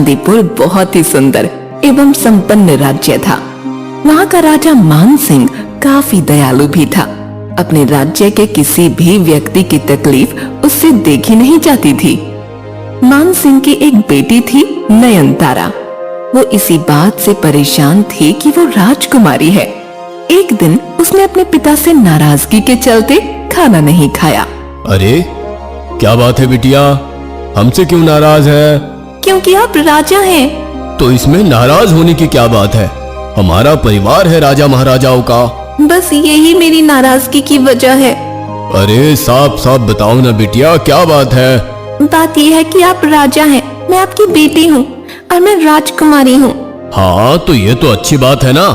चांदीपुर बहुत ही सुंदर एवं संपन्न राज्य था। वहाँ का राजा मान सिंह काफी दयालु भी था। अपने राज्य के किसी भी व्यक्ति की तकलीफ उससे देखी नहीं जाती थी। मान सिंह की एक बेटी थी नयनतारा। वो इसी बात से परेशान थी कि वो राजकुमारी है। एक दिन उसने अपने पिता से नाराजगी के चलते खाना नहीं खाया। अरे क्या बात है बिटिया, हमसे क्यों नाराज है? क्योंकि आप राजा हैं। तो इसमें नाराज होने की क्या बात है? हमारा परिवार है राजा महाराजाओं का। बस यही मेरी नाराजगी की वजह है। अरे साफ साफ बताओ ना बिटिया, क्या बात है? बात यह है कि आप राजा हैं, मैं आपकी बेटी हूँ और मैं राजकुमारी हूँ। हाँ तो ये तो अच्छी बात है ना।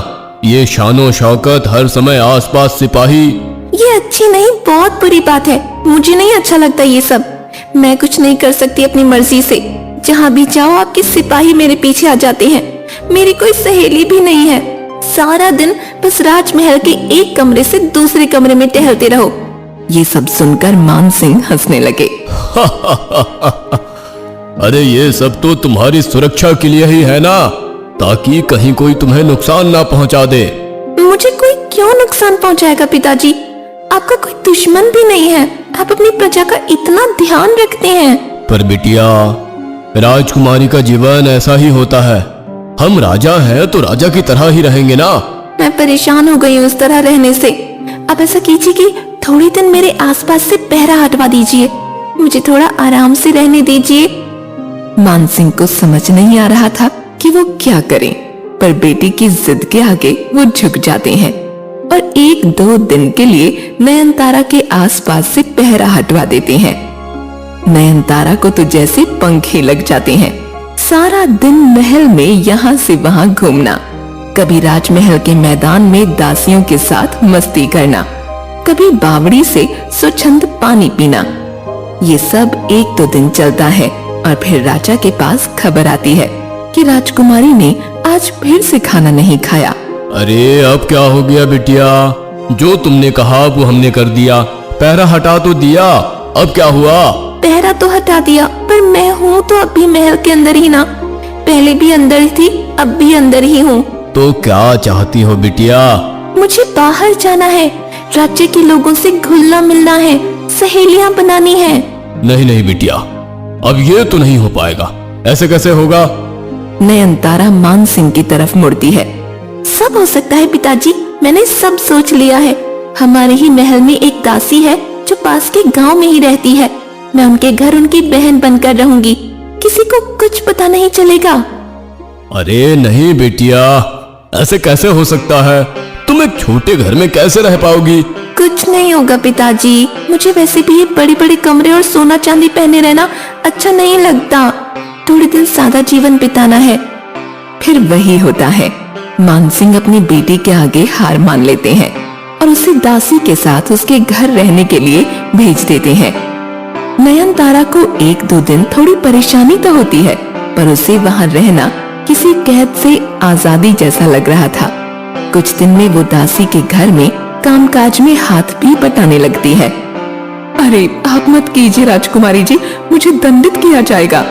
ये शानो शौकत, हर समय आसपास सिपाही। ये अच्छी नहीं, बहुत बुरी बात है। मुझे नहीं अच्छा लगता ये सब। मैं कुछ नहीं कर सकती अपनी मर्जी से। जहाँ भी जाओ आपके सिपाही मेरे पीछे आ जाते हैं। मेरी कोई सहेली भी नहीं है। सारा दिन बस राजमहल के एक कमरे से दूसरे कमरे में टहलते रहो। ये सब सुनकर मान सिंह हंसने लगे। अरे ये सब तो तुम्हारी सुरक्षा के लिए ही है ना, ताकि कहीं कोई तुम्हें नुकसान ना पहुंचा दे। मुझे कोई क्यों नुकसान पहुंचाएगा पिताजी? आपका कोई दुश्मन भी नहीं है। आप अपनी प्रजा का इतना ध्यान रखते हैं। पर बिटिया, राजकुमारी का जीवन ऐसा ही होता है। हम राजा हैं तो राजा की तरह ही रहेंगे ना। मैं परेशान हो गई हूँ उस तरह रहने से। अब ऐसा कीजिए कि थोड़ी दिन मेरे आसपास से पहरा हटवा दीजिए। मुझे थोड़ा आराम से रहने दीजिए। मान सिंह को समझ नहीं आ रहा था कि वो क्या करें, पर बेटी की जिद के आगे वो झुक जाते हैं और 1-2 दिन के लिए नयनतारा के आसपास से पहरा हटवा देते हैं। नयनतारा को तो जैसे पंख ही लग जाते हैं। सारा दिन महल में यहाँ से वहाँ घूमना, कभी राजमहल के मैदान में दासियों के साथ मस्ती करना, कभी बावड़ी से स्वच्छंद पानी पीना। ये सब 1-2 दिन चलता है और फिर राजा के पास खबर आती है कि राजकुमारी ने आज फिर से खाना नहीं खाया। अरे अब क्या हो गया बिटिया? जो तुमने कहा वो हमने कर दिया। पहरा हटा तो दिया, अब क्या हुआ? पहरा तो हटा दिया, पर मैं हूँ तो अब भी महल के अंदर ही ना। पहले भी अंदर ही थी, अब भी अंदर ही हूँ। तो क्या चाहती हो बिटिया? मुझे बाहर जाना है, राज्य के लोगों से घुलना मिलना है, सहेलियाँ बनानी है। नहीं नहीं बिटिया, अब ये तो नहीं हो पाएगा। ऐसे कैसे होगा? नयनतारा मान सिंह की तरफ मुड़ती है। सब हो सकता है पिताजी, मैंने सब सोच लिया है। हमारे ही महल में एक दासी है जो पास के गांव में ही रहती है। मैं उनके घर उनकी बहन बनकर रहूंगी। किसी को कुछ पता नहीं चलेगा। अरे नहीं बेटिया, ऐसे कैसे हो सकता है? तुम एक छोटे घर में कैसे रह पाओगी? कुछ नहीं होगा पिताजी, मुझे वैसे भी ये बड़े बड़े कमरे और सोना चांदी पहने रहना अच्छा नहीं लगता। थोड़े दिन सादा जीवन बिताना है। फिर वही होता है। मान सिंह अपनी बेटी के आगे हार मान लेते हैं और उसे दासी के साथ उसके घर रहने के लिए भेज देते हैं। नयनतारा को 1-2 दिन थोड़ी परेशानी तो होती है, पर उसे वहाँ रहना किसी कैद से आजादी जैसा लग रहा था। कुछ दिन में वो दासी के घर में कामकाज में हाथ भी बटाने लगती है। अरे आप मत कीजिए राजकुमारी जी, मुझे दंडित किया जाएगा।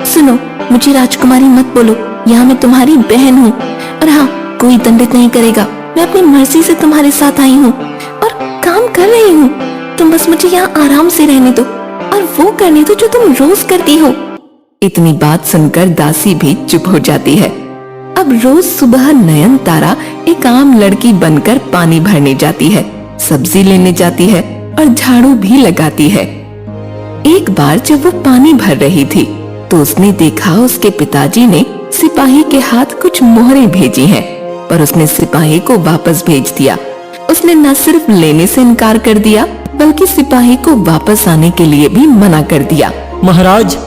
सुनो, मुझे राजकुमारी मत बोलो, यहाँ मैं तुम्हारी बहन हूँ। और हाँ, कोई दंडित नहीं करेगा। मैं अपनी मर्जी से तुम्हारे साथ आई हूँ और काम कर रही हूँ। तुम बस मुझे यहाँ आराम से रहने दो और वो करने दो जो तुम रोज करती हो। इतनी बात सुनकर दासी भी चुप हो जाती है। अब रोज सुबह नयनतारा एक आम लड़की बनकर पानी भरने जाती है, सब्जी लेने जाती है और झाड़ू भी लगाती है। एक बार जब वो पानी भर रही थी तो उसने देखा उसके पिताजी ने सिपाही के हाथ कुछ मोहरें भेजी हैं, पर उसने सिपाही को वापस भेज दिया। उसने न सिर्फ लेने से इनकार कर दिया, बल्कि सिपाही को वापस आने के लिए भी मना कर दिया। महाराज,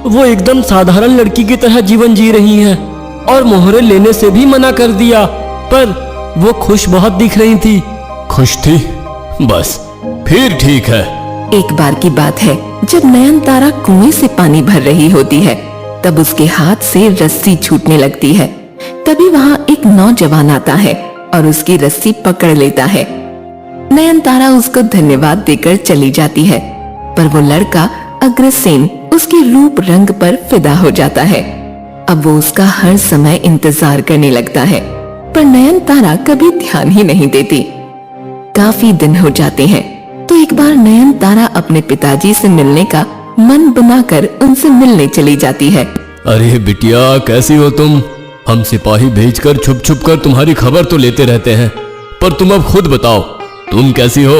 वो एकदम साधारण लड़की की तरह जीवन जी रही हैं और मोहरे लेने से भी मना कर दिया, पर वो खुश बहुत दिख रही थी। खुश थी? बस फिर ठीक है। एक बार की बात है, जब नयनतारा कुएं से पानी भर रही होती है, तब उसके हाथ से रस्सी छूटने लगती है। तभी वहाँ एक नौजवान आता है और उसकी रस्सी पकड़ लेता है। नयनतारा उसको धन्यवाद देकर चली जाती है, पर वो लड़का अग्रसेन उसके रूप रंग पर फिदा हो जाता है अब वो उसका हर समय इंतजार करने लगता है, पर नयनतारा कभी ध्यान ही नहीं देती। काफी दिन हो जाते हैं तो एक बार नयनतारा अपने पिताजी से मिलने का मन बनाकर उनसे मिलने चली जाती है। अरे बिटिया, कैसी हो तुम? हम सिपाही भेजकर छुप छुप कर तुम्हारी खबर तो लेते रहते हैं, पर तुम अब खुद बताओ, तुम कैसी हो?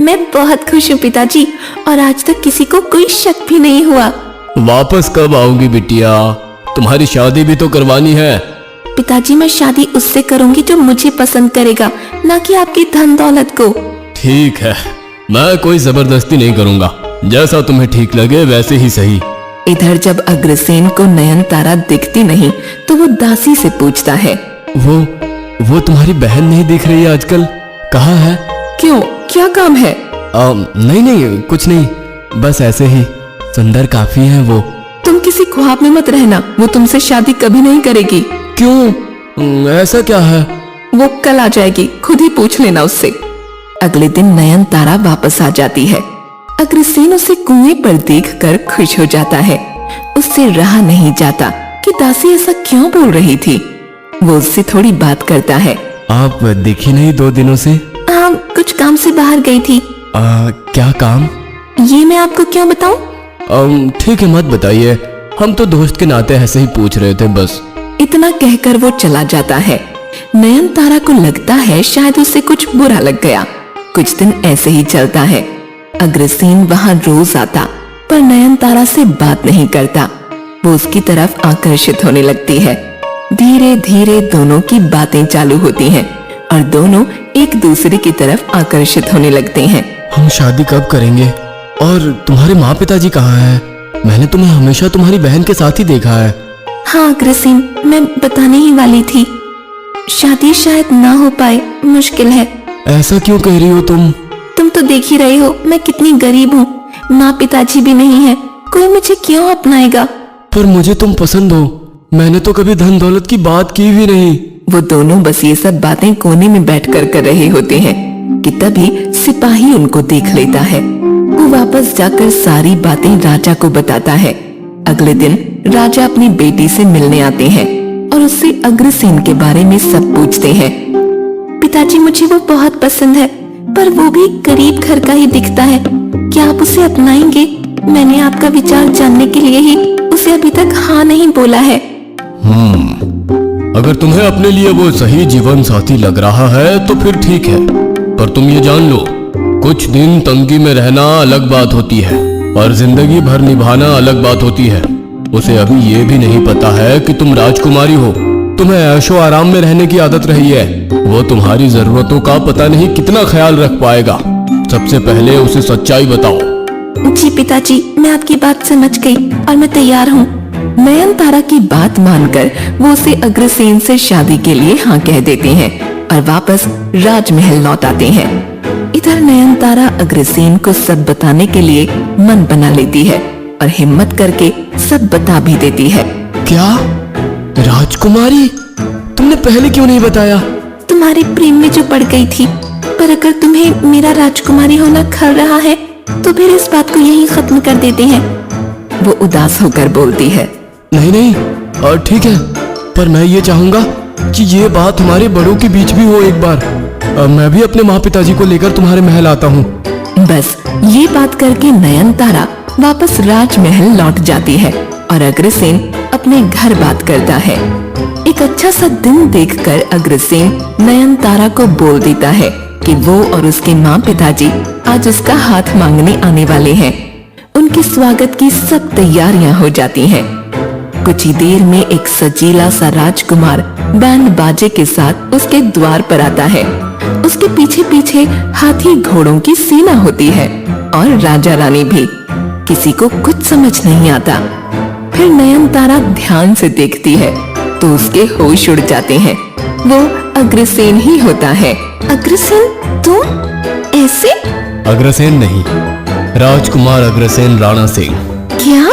मैं बहुत खुश हूँ पिताजी, और आज तक किसी को कोई शक भी नहीं हुआ। वापस कब आओगी बिटिया? तुम्हारी शादी भी तो करवानी है। पिताजी, मैं शादी उससे करूंगी जो मुझे पसंद करेगा, ना कि आपकी धन दौलत को। ठीक है, मैं कोई जबरदस्ती नहीं करूंगा, जैसा तुम्हें ठीक लगे वैसे ही सही। इधर जब अग्रसेन को नयनतारा दिखती नहीं तो वो दासी से पूछता है, वो तुम्हारी बहन नहीं दिख रही है आजकल, कहाँ है? क्यों, क्या काम है? नहीं कुछ नहीं, बस ऐसे ही। सुंदर काफी है वो। तुम किसी ख्वाब में मत रहना, वो तुमसे शादी कभी नहीं करेगी। क्यों, ऐसा क्या है? वो कल आ जाएगी, खुद ही पूछ लेना उससे। अगले दिन नयनतारा वापस आ जाती है। अग्रसेन उसे कुएं पर देखकर खुश हो जाता है। उससे रहा नहीं जाता कि दासी ऐसा क्यों बोल रही थी। वो उससे थोड़ी बात करता है। आप दिखी नहीं 2 दिनों से? हाँ, कुछ काम से बाहर गई थी। क्या काम? ये मैं आपको क्यों बताऊं? ठीक है, मत बताइए, हम तो दोस्त के नाते ऐसे ही पूछ रहे थे बस। इतना कहकर वो चला जाता है। नयनतारा को लगता है शायद उसे कुछ बुरा लग गया। कुछ दिन ऐसे ही चलता है। अग्रसेन वहाँ रोज आता, पर नयनतारा से बात नहीं करता। वो उसकी तरफ आकर्षित होने लगती है। धीरे धीरे दोनों की बातें चालू होती हैं और दोनों एक दूसरे की तरफ आकर्षित होने लगते हैं। हम शादी कब करेंगे? और तुम्हारे माँ पिताजी कहाँ हैं? मैंने तुम्हें हमेशा तुम्हारी बहन के साथ ही देखा है। हाँ अग्रसेन, मैं बताने ही वाली थी, शादी शायद ना हो पाए, मुश्किल है। ऐसा क्यों कह रही हो तुम? तुम तो देख ही रहे हो मैं कितनी गरीब हूँ, माँ पिताजी भी नहीं है, कोई मुझे क्यों अपनाएगा? पर मुझे तुम पसंद हो, मैंने तो कभी धन दौलत की बात की भी नहीं। वो दोनों बस ये सब बातें कोने में बैठकर कर रहे होते हैं कि तभी सिपाही उनको देख लेता है। वो वापस जाकर सारी बातें राजा को बताता है। अगले दिन राजा अपनी बेटी से मिलने आते हैं और उससे अग्रसेन के बारे में सब पूछते हैं। पिताजी, मुझे वो बहुत पसंद है, पर वो भी गरीब घर का ही दिखता है, क्या आप उसे अपनाएंगे? मैंने आपका विचार जानने के लिए ही उसे अभी तक हाँ नहीं बोला है। अगर तुम्हें अपने लिए वो सही जीवन साथी लग रहा है तो फिर ठीक है, पर तुम ये जान लो, कुछ दिन तंगी में रहना अलग बात होती है और जिंदगी भर निभाना अलग बात होती है। उसे अभी ये भी नहीं पता है कि तुम राजकुमारी हो, तुम्हें ऐशो आराम में रहने की आदत रही है। वो तुम्हारी जरूरतों का पता नहीं कितना ख्याल रख पाएगा। सबसे पहले उसे सच्चाई बताओ। जी पिताजी, मैं आपकी बात समझ गई और मैं तैयार हूँ। नयनतारा की बात मानकर वो उसे अग्रसेन से शादी के लिए हाँ कह देते हैं और वापस राजमहल लौट आते हैं। इधर नयनतारा अग्रसेन को सब बताने के लिए मन बना लेती है और हिम्मत करके सब बता भी देती है। क्या राजकुमारी? तुमने पहले क्यों नहीं बताया? तुम्हारे प्रेम में जो पड़ गई थी, पर अगर तुम्हें मेरा राजकुमारी होना खल रहा है तो फिर इस बात को यहीं खत्म कर देते हैं। वो उदास होकर बोलती है। नहीं, और ठीक है, पर मैं ये चाहूंगा कि ये बात हमारे बड़ों के बीच भी हो एक बार। मैं भी अपने माँ पिताजी को लेकर तुम्हारे महल आता हूँ। बस ये बात करके नयनतारा वापस राजमहल लौट जाती है और अग्रसेन अपने घर बात करता है। एक अच्छा सा दिन देखकर अग्रसेन नयनतारा को बोल देता है कि वो और उसके माँ पिताजी आज उसका हाथ मांगने आने वाले हैं। उनके स्वागत की सब तैयारियां हो जाती हैं। कुछ ही देर में एक सजीला सा राजकुमार बैंड बाजे के साथ उसके द्वार पर आता है। उसके पीछे पीछे हाथी घोड़ों की सेना होती है और राजा रानी भी। किसी को कुछ समझ नहीं आता। फिर नयनतारा ध्यान से देखती है तो उसके होश उड़ जाते हैं। वो अग्रसेन ही होता है। अग्रसेन, तुम ऐसे? अग्रसेन नहीं, राजकुमार अग्रसेन राणा सिंह। क्या?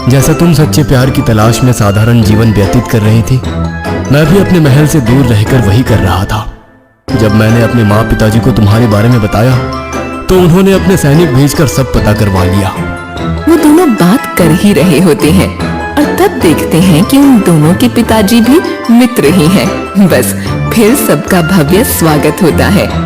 जैसा तुम सच्चे प्यार की तलाश में साधारण जीवन व्यतीत कर रही थी, मैं भी अपने महल से दूर रहकर वही कर रहा था। जब मैंने अपने माँ पिताजी को तुम्हारे बारे में बताया तो उन्होंने अपने सैनिक भेजकर सब पता करवा लिया। वो दोनों बात कर ही रहे होते हैं और तब देखते हैं कि उन दोनों के पिताजी भी मित्र ही हैं। बस फिर सबका भव्य स्वागत होता है।